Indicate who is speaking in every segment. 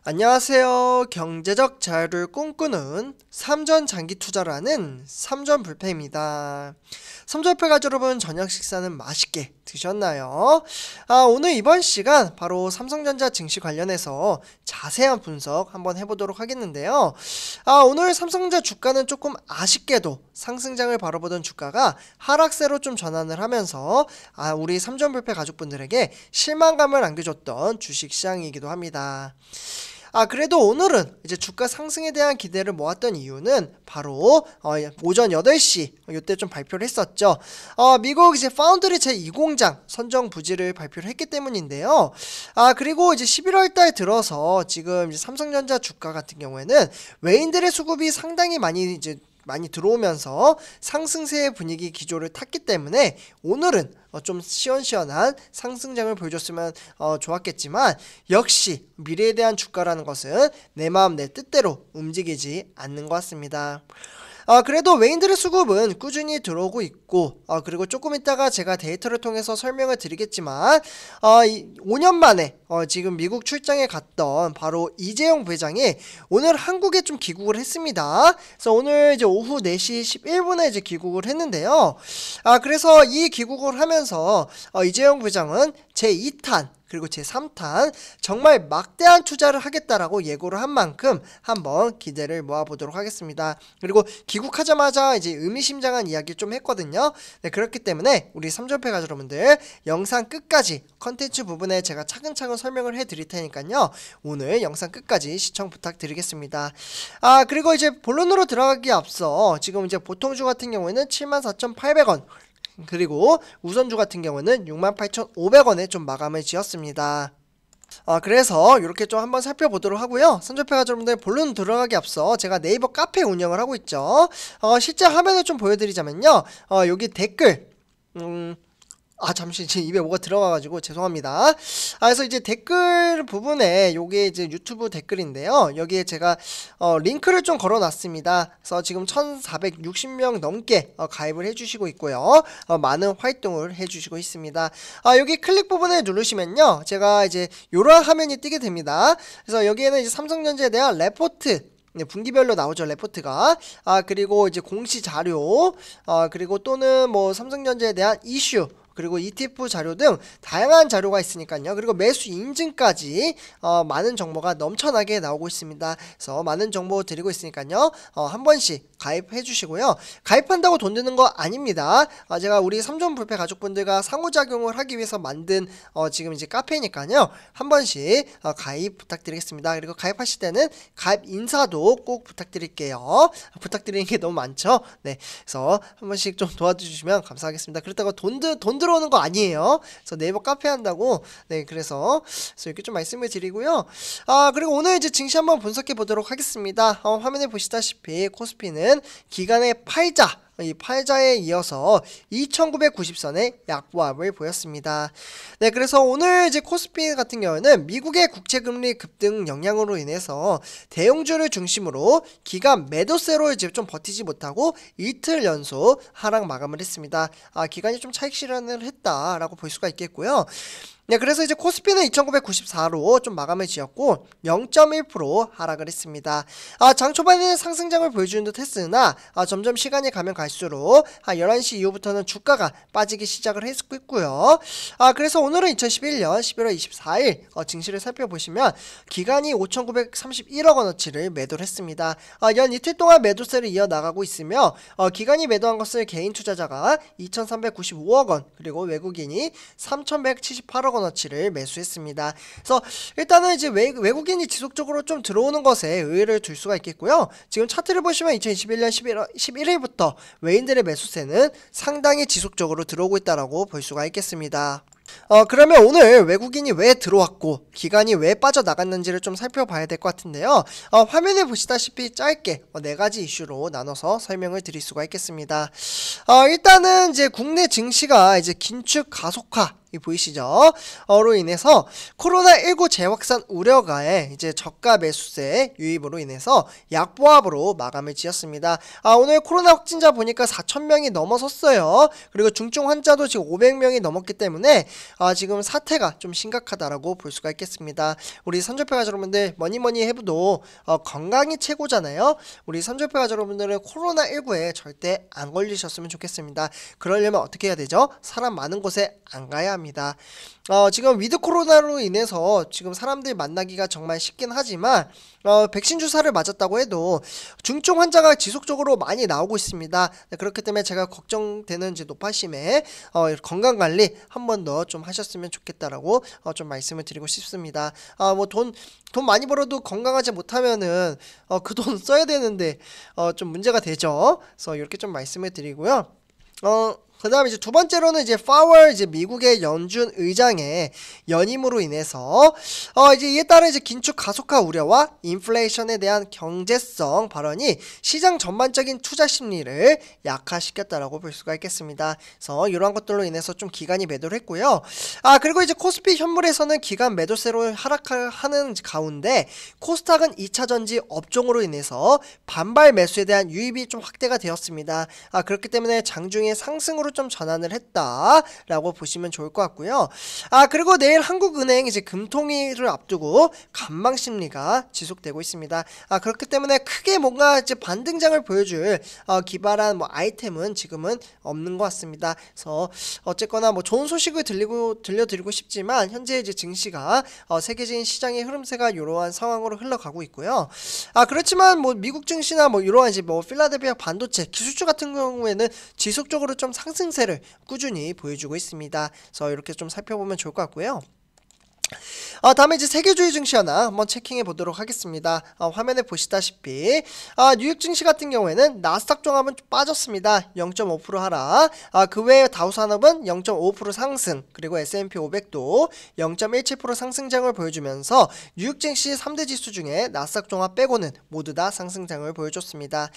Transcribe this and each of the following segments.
Speaker 1: 안녕하세요. 경제적 자유를 꿈꾸는 삼전 장기 투자라는 삼전불패입니다. 삼전불패 가족 여러분, 저녁 식사는 맛있게 드셨나요? 오늘 이번 시간 바로 삼성전자 증시 관련해서 자세한 분석 한번 해보도록 하겠는데요. 오늘 삼성전자 주가는 조금 아쉽게도 상승장을 바라보던 주가가 하락세로 좀 전환을 하면서 우리 삼전불패 가족분들에게 실망감을 안겨줬던 주식시장이기도 합니다. 그래도 오늘은 이제 주가 상승에 대한 기대를 모았던 이유는 바로 오전 8시 이때 좀 발표를 했었죠. 미국 이제 파운드리 제2공장 선정 부지를 발표를 했기 때문인데요. 그리고 이제 11월 달 들어서 지금 이제 삼성전자 주가 같은 경우에는 외인들의 수급이 상당히 많이 들어오면서 상승세의 분위기 기조를 탔기 때문에 오늘은 좀 시원시원한 상승장을 보여줬으면 좋았겠지만, 역시 미래에 대한 주가라는 것은 내 마음 내 뜻대로 움직이지 않는 것 같습니다. 그래도 외인들의 수급은 꾸준히 들어오고 있고, 그리고 조금 있다가 제가 데이터를 통해서 설명을 드리겠지만, 5년 만에 지금 미국 출장에 갔던 바로 이재용 부회장이 오늘 한국에 좀 귀국을 했습니다. 그래서 오늘 이제 오후 4시 11분에 이제 귀국을 했는데요. 그래서 이 귀국을 하면서 이재용 부회장은 제2탄 그리고 제3탄 정말 막대한 투자를 하겠다라고 예고를 한 만큼 한번 기대를 모아보도록 하겠습니다. 그리고 귀국하자마자 이제 의미심장한 이야기를 좀 했거든요. 네, 그렇기 때문에 우리 삼전패 가족 여러분들 영상 끝까지 컨텐츠 부분에 제가 차근차근 설명을 해드릴 테니까요. 오늘 영상 끝까지 시청 부탁드리겠습니다. 그리고 이제 본론으로 들어가기 앞서 지금 이제 보통주 같은 경우에는 74,800원, 그리고 우선주 같은 경우는 68,500원에 좀 마감을 지었습니다. 그래서 이렇게 좀 한번 살펴보도록 하고요. 삼전패 가족 여러분들, 본론 들어가기 앞서 제가 네이버 카페 운영을 하고 있죠. 실제 화면을 좀 보여드리자면요. 여기 댓글 잠시 제 입에 뭐가 들어가가지고 죄송합니다. 그래서 이제 댓글 부분에 요게 이제 유튜브 댓글인데요. 여기에 제가 링크를 좀 걸어놨습니다. 그래서 지금 1460명 넘게 가입을 해주시고 있고요. 많은 활동을 해주시고 있습니다. 여기 클릭 부분을 누르시면요, 제가 이제 요런 화면이 뜨게 됩니다. 그래서 여기에는 이제 삼성전자에 대한 레포트, 분기별로 나오죠, 레포트가. 그리고 이제 공시 자료, 그리고 또는 뭐 삼성전자에 대한 이슈, 그리고 ETF 자료 등 다양한 자료가 있으니까요. 그리고 매수 인증까지 많은 정보가 넘쳐나게 나오고 있습니다. 그래서 많은 정보 드리고 있으니까요. 한 번씩 가입해 주시고요. 가입한다고 돈 드는 거 아닙니다. 제가 우리 삼전불패 가족분들과 상호작용을 하기 위해서 만든 지금 이제 카페니까요. 한 번씩 가입 부탁드리겠습니다. 그리고 가입하실 때는 가입 인사도 꼭 부탁드릴게요. 부탁드리는 게 너무 많죠. 네, 그래서 한 번씩 좀 도와주시면 감사하겠습니다. 그렇다고 돈 들어오는 거 아니에요. 그래서 네이버 카페 한다고. 네, 그래서 이렇게 좀 말씀을 드리고요. 그리고 오늘 이제 증시 한번 분석해 보도록 하겠습니다. 화면에 보시다시피 코스피는 기간의 팔자, 이 팔자에 이어서 2990선의 약보합을 보였습니다. 네, 그래서 오늘 이제 코스피 같은 경우는 미국의 국채금리 급등 영향으로 인해서 대형주를 중심으로 기간 매도세로 이제 좀 버티지 못하고 이틀 연속 하락 마감을 했습니다. 기간이 좀 차익 실현을 했다라고 볼 수가 있겠고요. 네, 그래서 이제 코스피는 2994로 좀 마감을 지었고 0.1% 하락을 했습니다. 장 초반에는 상승장을 보여주는 듯 했으나 점점 시간이 가면 갈수록 11시 이후부터는 주가가 빠지기 시작을 했고요. 그래서 오늘은 2011년 11월 24일 증시를 살펴보시면 기간이 5,931억 원어치를 매도를 했습니다. 연 이틀 동안 매도세를 이어나가고 있으며 기간이 매도한 것을 개인 투자자가 2,395억 원, 그리고 외국인이 3,178억 원어치를 매수했습니다. 그래서 일단은 이제 외국인이 지속적으로 좀 들어오는 것에 의의를 둘 수가 있겠고요. 지금 차트를 보시면 2021년 11일부터 외인들의 매수세는 상당히 지속적으로 들어오고 있다라고 볼 수가 있겠습니다. 그러면 오늘 외국인이 왜 들어왔고 기간이 왜 빠져나갔는지를 좀 살펴봐야 될 것 같은데요. 화면에 보시다시피 짧게 4가지 이슈로 나눠서 설명을 드릴 수가 있겠습니다. 일단은 이제 국내 증시가 이제 긴축 가속화 보이시죠? 로 인해서 코로나19 재확산 우려가에 이제 저가 매수세 유입으로 인해서 약보합으로 마감을 지었습니다. 오늘 코로나 확진자 보니까 4,000명이 넘어섰어요. 그리고 중증 환자도 지금 500명이 넘었기 때문에 지금 사태가 좀 심각하다라고 볼 수가 있겠습니다. 우리 선조표 가족 여러분들 뭐니 해도 건강이 최고잖아요. 우리 선조표 가족 여러분들은 코로나19에 절대 안 걸리셨으면 좋겠습니다. 그러려면 어떻게 해야 되죠? 사람 많은 곳에 안 가야 합니다. 지금 위드 코로나로 인해서 지금 사람들 만나기가 정말 쉽긴 하지만 백신 주사를 맞았다고 해도 중증 환자가 지속적으로 많이 나오고 있습니다. 네, 그렇기 때문에 제가 걱정되는 이제 노파심에 건강관리 한 번 더 좀 하셨으면 좋겠다라고 좀 말씀을 드리고 싶습니다. 뭐 돈 많이 벌어도 건강하지 못하면은 그 돈 써야 되는데 좀 문제가 되죠. 그래서 이렇게 좀 말씀을 드리고요. 그 다음에 이제 두 번째로는 이제 파월 이제 미국의 연준 의장의 연임으로 인해서 이제 이에 따른 이제 긴축 가속화 우려와 인플레이션에 대한 경제성 발언이 시장 전반적인 투자 심리를 약화시켰다라고 볼 수가 있겠습니다. 그래서 이러한 것들로 인해서 좀 기관이 매도를 했고요. 그리고 이제 코스피 현물에서는 기관 매도세로 하락하는 가운데 코스닥은 2차전지 업종으로 인해서 반발 매수에 대한 유입이 좀 확대가 되었습니다. 그렇기 때문에 장중에 상승으로 좀 전환을 했다라고 보시면 좋을 것 같고요. 그리고 내일 한국은행 이제 금통위를 앞두고 관망 심리가 지속되고 있습니다. 그렇기 때문에 크게 뭔가 이제 반등장을 보여줄 기발한 뭐 아이템은 지금은 없는 것 같습니다. 그래서 어쨌거나 뭐 좋은 소식을 들려드리고 싶지만 현재 이제 증시가 세계적인 시장의 흐름세가 이러한 상황으로 흘러가고 있고요. 그렇지만 뭐 미국 증시나 뭐 이러한 이제 뭐 필라델피아 반도체 기술주 같은 경우에는 지속적으로 좀 상승세를 꾸준히 보여주고 있습니다. 그래서 이렇게 좀 살펴보면 좋을 것 같고요. 다음에 이제 세계주의 증시 하나 한번 체킹해 보도록 하겠습니다. 화면에 보시다시피 뉴욕 증시 같은 경우에는 나스닥 종합은 좀 빠졌습니다. 0.5% 하락. 그 외에 다우산업은 0.5% 상승, 그리고 S&P 500도 0.17% 상승장을 보여주면서 뉴욕 증시 3대 지수 중에 나스닥 종합 빼고는 모두 다 상승장을 보여줬습니다.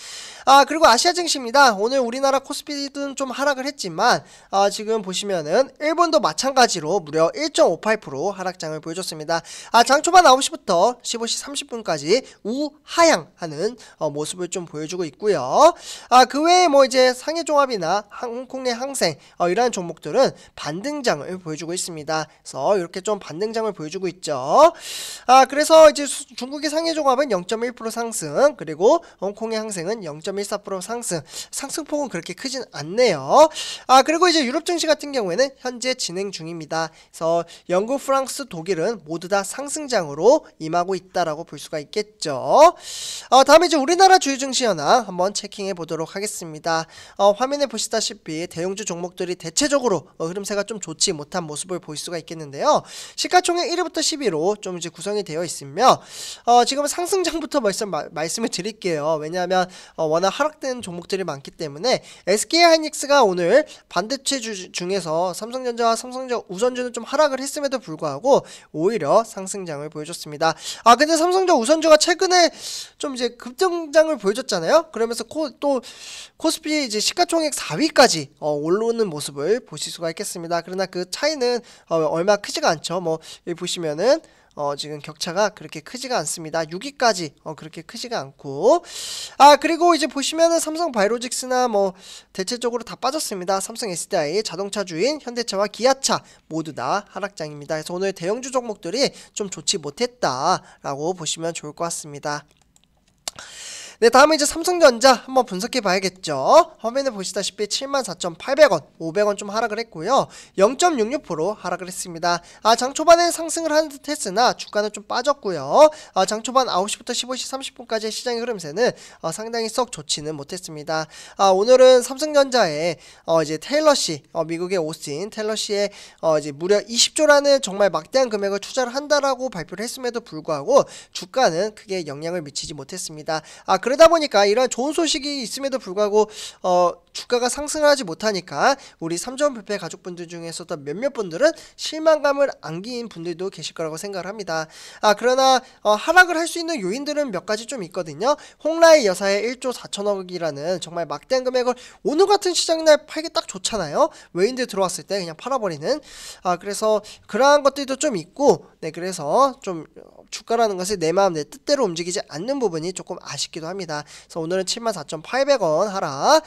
Speaker 1: 그리고 아시아 증시입니다. 오늘 우리나라 코스피는 좀 하락을 했지만 지금 보시면은 일본도 마찬가지로 무려 1.58% 하락장을 보여줬습니다. 장 초반 9시부터 15시 30분까지 우하향하는 모습을 좀 보여주고 있고요. 그 외에 뭐 이제 상해종합이나 홍콩의 항생 이러한 종목들은 반등장을 보여주고 있습니다. 그래서 이렇게 좀 반등장을 보여주고 있죠. 그래서 이제 중국의 상해종합은 0.1% 상승, 그리고 홍콩의 항생은 0.14% 상승. 상승폭은 그렇게 크진 않네요. 그리고 이제 유럽 증시 같은 경우에는 현재 진행 중입니다. 그래서 영국, 프랑스, 독일은 모두 다 상승장으로 임하고 있다라고 볼 수가 있겠죠. 다음에 이제 우리나라 주요 증시 현황 한번 체킹해 보도록 하겠습니다. 화면에 보시다시피 대형주 종목들이 대체적으로 흐름세가 좀 좋지 못한 모습을 볼 수가 있겠는데요. 시가총액 1위부터 10위로 좀 이제 구성이 되어 있으며 지금 상승장부터 말씀을 드릴게요. 왜냐하면 워낙 하락된 종목들이 많기 때문에 SK하이닉스가 오늘 반도체 중에서 삼성전자와 삼성전자 우선주는 좀 하락을 했음에도 불구하고 오히려 상승장을 보여줬습니다. 근데 삼성전자 우선주가 최근에 좀 이제 급등장을 보여줬잖아요. 그러면서 또 코스피 이제 시가총액 4위까지 올라오는 모습을 보실 수가 있겠습니다. 그러나 그 차이는 얼마 크지가 않죠. 뭐 여기 보시면은 지금 격차가 그렇게 크지가 않습니다. 6위까지 그렇게 크지가 않고 그리고 이제 보시면은 삼성 바이오로직스나 뭐 대체적으로 다 빠졌습니다. 삼성 SDI, 자동차 주인 현대차와 기아차 모두 다 하락장입니다. 그래서 오늘 대형주 종목들이 좀 좋지 못했다라고 보시면 좋을 것 같습니다. 네, 다음에 이제 삼성전자 한번 분석해 봐야겠죠. 화면에 보시다시피 74,800원, 500원 좀 하락을 했고요. 0.66% 하락을 했습니다. 장 초반에 상승을 하는 듯 했으나 주가는 좀 빠졌고요. 장 초반 9시부터 15시 30분까지의 시장의 흐름세는 상당히 썩 좋지는 못했습니다. 오늘은 삼성전자의 이제 테일러시, 미국의 오스틴 테일러시의 이제 무려 20조라는 정말 막대한 금액을 투자를 한다라고 발표를 했음에도 불구하고 주가는 크게 영향을 미치지 못했습니다. 그러다 보니까 이런 좋은 소식이 있음에도 불구하고 주가가 상승을 하지 못하니까 우리 삼전불패 가족분들 중에서도 몇몇 분들은 실망감을 안긴 분들도 계실 거라고 생각을 합니다. 그러나 하락을 할 수 있는 요인들은 몇 가지 좀 있거든요. 홍라이 여사의 1조 4천억이라는 정말 막대한 금액을 오늘 같은 시장날 팔기 딱 좋잖아요. 외인들 들어왔을 때 그냥 팔아버리는 그래서 그러한 것들도 좀 있고, 네, 그래서 좀 주가라는 것이 내 마음 내 뜻대로 움직이지 않는 부분이 조금 아쉽기도 합니다. 그래서 오늘은 74,800원 하락.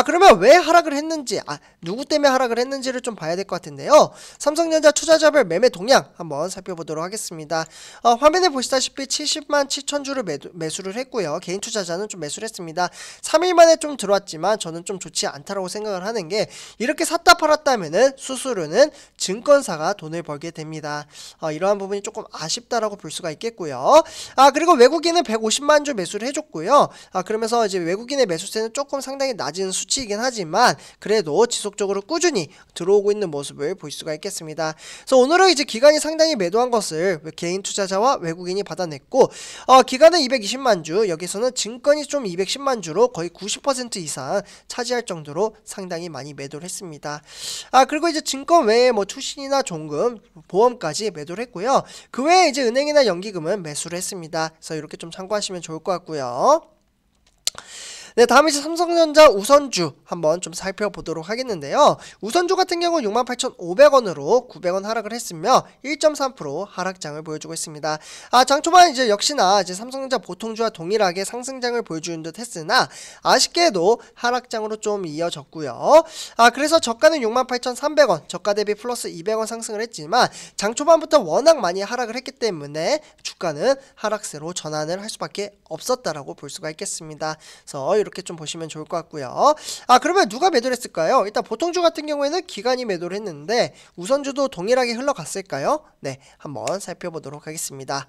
Speaker 1: 그러면 왜 하락을 했는지, 누구 때문에 하락을 했는지를 좀 봐야 될 것 같은데요. 삼성전자 투자자별 매매 동향 한번 살펴보도록 하겠습니다. 화면에 보시다시피 70만 7천 주를 매수를 했고요. 개인 투자자는 좀 매수를 했습니다. 3일 만에 좀 들어왔지만 저는 좀 좋지 않다라고 생각을 하는 게, 이렇게 샀다 팔았다 하면은 수수료는 증권사가 돈을 벌게 됩니다. 이러한 부분이 조금 아쉽다라고 볼 수가 있겠고요. 그리고 외국인은 150만 주 매수를 해줬고요. 그러면서 이제 외국인의 매수세는 조금 상당히 낮은 수치이긴 하지만 그래도 지속적으로 꾸준히 들어오고 있는 모습을 볼 수가 있겠습니다. 그래서 오늘은 이제 기관이 상당히 매도한 것을 개인 투자자와 외국인이 받아냈고, 기관은 220만 주, 여기서는 증권이 좀 210만 주로 거의 90% 이상 차지할 정도로 상당히 많이 매도를 했습니다. 그리고 이제 증권 외에 뭐 투신이나 종금, 보험까지 매도를 했고요. 그 외에 이제 은행이나 연기금은 매수를 했습니다. 그래서 이렇게 좀 참고하시면 좋을 것 같고요. 네, 다음 이제 삼성전자 우선주 한번 좀 살펴보도록 하겠는데요. 우선주 같은 경우 68,500원으로 900원 하락을 했으며 1.3% 하락장을 보여주고 있습니다. 장 초반 이제 역시나 이제 삼성전자 보통주와 동일하게 상승장을 보여주는 듯 했으나 아쉽게도 하락장으로 좀 이어졌고요. 그래서 저가는 68,300원, 저가 대비 플러스 200원 상승을 했지만 장 초반부터 워낙 많이 하락을 했기 때문에 주가는 하락세로 전환을 할 수밖에 없었다라고 볼 수가 있겠습니다. 그래서 이렇게 좀 보시면 좋을 것 같고요. 그러면 누가 매도를 했을까요? 일단 보통주 같은 경우에는 기관이 매도를 했는데 우선주도 동일하게 흘러갔을까요? 네, 한번 살펴보도록 하겠습니다.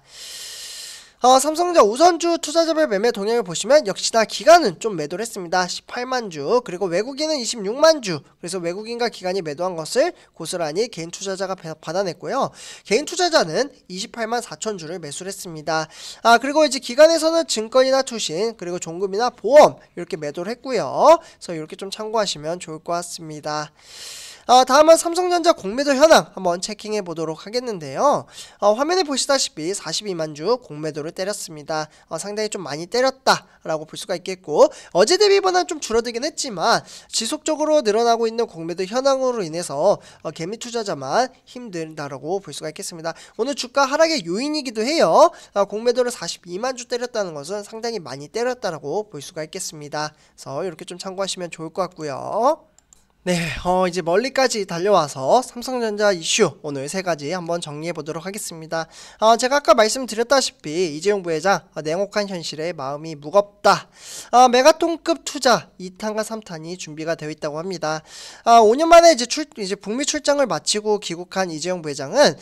Speaker 1: 삼성전자 우선주 투자자별 매매 동향을 보시면 역시나 기관은 좀 매도를 했습니다. 18만 주, 그리고 외국인은 26만 주. 그래서 외국인과 기관이 매도한 것을 고스란히 개인 투자자가 받아냈고요. 개인 투자자는 28만 4천 주를 매수를 했습니다. 그리고 이제 기관에서는 증권이나 투신, 그리고 종금이나 보험 이렇게 매도를 했고요. 그래서 이렇게 좀 참고하시면 좋을 것 같습니다. 다음은 삼성전자 공매도 현황 한번 체킹해 보도록 하겠는데요. 화면에 보시다시피 42만 주 공매도를 때렸습니다. 상당히 좀 많이 때렸다라고 볼 수가 있겠고, 어제 대비보다는 좀 줄어들긴 했지만 지속적으로 늘어나고 있는 공매도 현황으로 인해서 개미 투자자만 힘들다라고 볼 수가 있겠습니다. 오늘 주가 하락의 요인이기도 해요. 공매도를 42만 주 때렸다는 것은 상당히 많이 때렸다라고 볼 수가 있겠습니다. 그래서 이렇게 좀 참고하시면 좋을 것 같고요. 네, 이제 멀리까지 달려와서 삼성전자 이슈 오늘 세 가지 한번 정리해 보도록 하겠습니다. 제가 아까 말씀드렸다시피 이재용 부회장 냉혹한 현실에 마음이 무겁다. 메가톤급 투자 2탄과 3탄이 준비가 되어 있다고 합니다. 5년 만에 이제 북미 출장을 마치고 귀국한 이재용 부회장은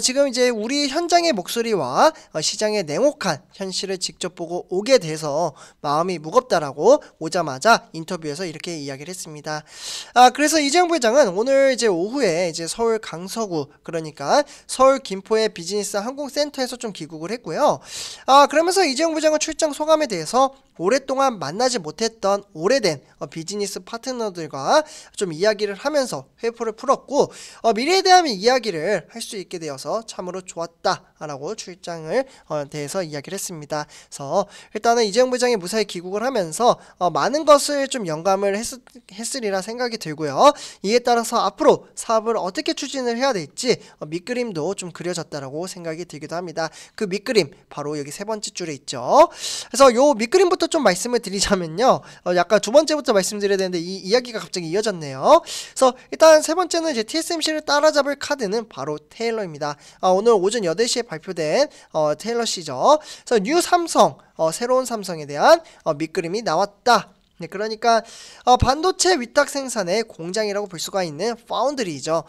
Speaker 1: 지금 이제 우리 현장의 목소리와 시장의 냉혹한 현실을 직접 보고 오게 돼서 마음이 무겁다라고 오자마자 인터뷰에서 이렇게 이야기를 했습니다. 그래서 이재용 부회장은 오늘 이제 오후에 이제 서울 강서구, 그러니까 서울 김포의 비즈니스 항공센터에서 좀 귀국을 했고요. 그러면서 이재용 부회장은 출장 소감에 대해서 오랫동안 만나지 못했던 오래된 비즈니스 파트너들과 좀 이야기를 하면서 회포를 풀었고, 미래에 대한 이야기를 할 수 있게 되어서 참으로 좋았다라고 출장을 대해서 이야기를 했습니다. 그래서 일단은 이재용 부회장이 무사히 귀국을 하면서 많은 것을 좀 영감을 했으리라 생각이 들고요. 이에 따라서 앞으로 사업을 어떻게 추진을 해야 될지 밑그림도 좀 그려졌다라고 생각이 들기도 합니다. 그 밑그림 바로 여기 세 번째 줄에 있죠. 그래서 요 밑그림부터 좀 말씀을 드리자면요, 약간 두 번째부터 말씀드려야 되는데 이 이야기가 갑자기 이어졌네요. 그래서 일단 세 번째는 이제 TSMC를 따라잡을 카드는 바로 테일러입니다. 오늘 오전 8시에 발표된 테일러시죠. 그래서 뉴 삼성, 새로운 삼성에 대한 밑그림이 나왔다. 네, 그러니까 반도체 위탁 생산의 공장이라고 볼 수가 있는 파운드리죠.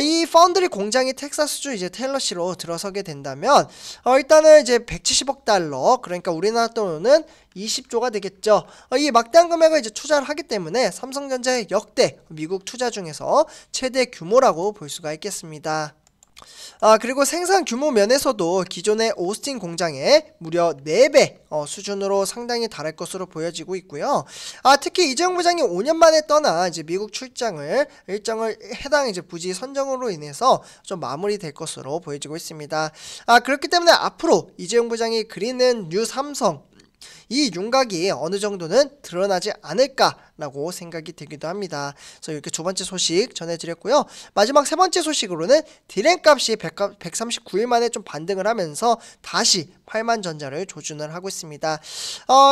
Speaker 1: 이 파운드리 공장이 텍사스주 이제 텔러시로 들어서게 된다면 일단은 이제 170억 달러, 그러니까 우리나라 돈은 20조가 되겠죠. 이 막대한 금액을 이제 투자를 하기 때문에 삼성전자의 역대 미국 투자 중에서 최대 규모라고 볼 수가 있겠습니다. 그리고 생산 규모 면에서도 기존의 오스틴 공장의 무려 4배 수준으로 상당히 달할 것으로 보여지고 있고요. 특히 이재용 부장이 5년 만에 떠난 이제 미국 출장을 일정을 해당 이제 부지 선정으로 인해서 좀 마무리될 것으로 보여지고 있습니다. 그렇기 때문에 앞으로 이재용 부장이 그리는 뉴 삼성, 이 윤곽이 어느 정도는 드러나지 않을까라고 생각이 들기도 합니다. 그래서 이렇게 두 번째 소식 전해드렸고요. 마지막 세 번째 소식으로는 디램 값이 139일 만에 좀 반등을 하면서 다시 8만전자를 조준을 하고 있습니다.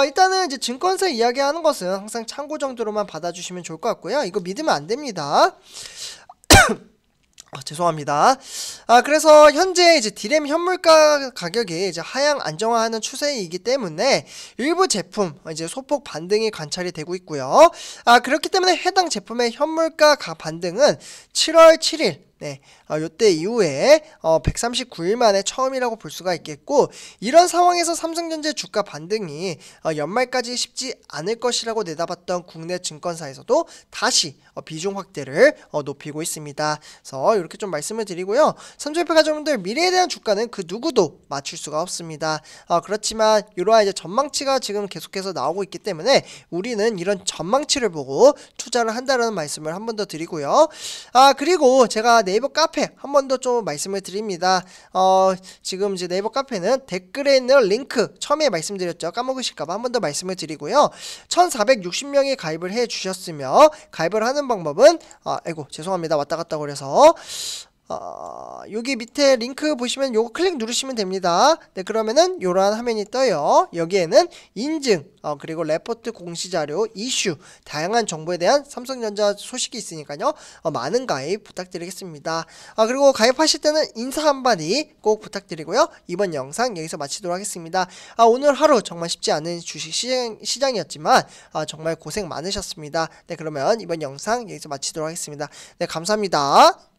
Speaker 1: 일단은 이제 증권사 이야기하는 것은 항상 참고 정도로만 받아주시면 좋을 것 같고요. 이거 믿으면 안 됩니다. 죄송합니다. 그래서 현재 이제 디램 현물가 가격이 이제 하향 안정화하는 추세이기 때문에 일부 제품 이제 소폭 반등이 관찰이 되고 있고요. 그렇기 때문에 해당 제품의 현물가 반등은 7월 7일 요때 이후에 139일 만에 처음이라고 볼 수가 있겠고, 이런 상황에서 삼성전자 주가 반등이 연말까지 쉽지 않을 것이라고 내다봤던 국내 증권사에서도 다시 비중 확대를 높이고 있습니다. 그래서 이렇게 좀 말씀을 드리고요. 삼성전자가족분들 미래에 대한 주가는 그 누구도 맞출 수가 없습니다. 그렇지만 이러한 이제 전망치가 지금 계속해서 나오고 있기 때문에 우리는 이런 전망치를 보고 투자를 한다는 말씀을 한 번 더 드리고요. 그리고 제가 네이버 카페 한 번 더 좀 말씀을 드립니다. 지금 이제 네이버 카페는 댓글에 있는 링크 처음에 말씀드렸죠. 까먹으실까봐 한 번 더 말씀을 드리고요. 1460명이 가입을 해 주셨으며, 가입을 하는 방법은 아이고 죄송합니다. 왔다 갔다 그래서 여기 밑에 링크 보시면 요거 클릭 누르시면 됩니다. 네, 그러면은 요런 화면이 떠요. 여기에는 인증, 그리고 레포트, 공시자료, 이슈, 다양한 정보에 대한 삼성전자 소식이 있으니까요. 많은 가입 부탁드리겠습니다. 그리고 가입하실 때는 인사 한마디 꼭 부탁드리고요. 이번 영상 여기서 마치도록 하겠습니다. 오늘 하루 정말 쉽지 않은 주식 시장이었지만 정말 고생 많으셨습니다. 네, 그러면 이번 영상 여기서 마치도록 하겠습니다. 네, 감사합니다.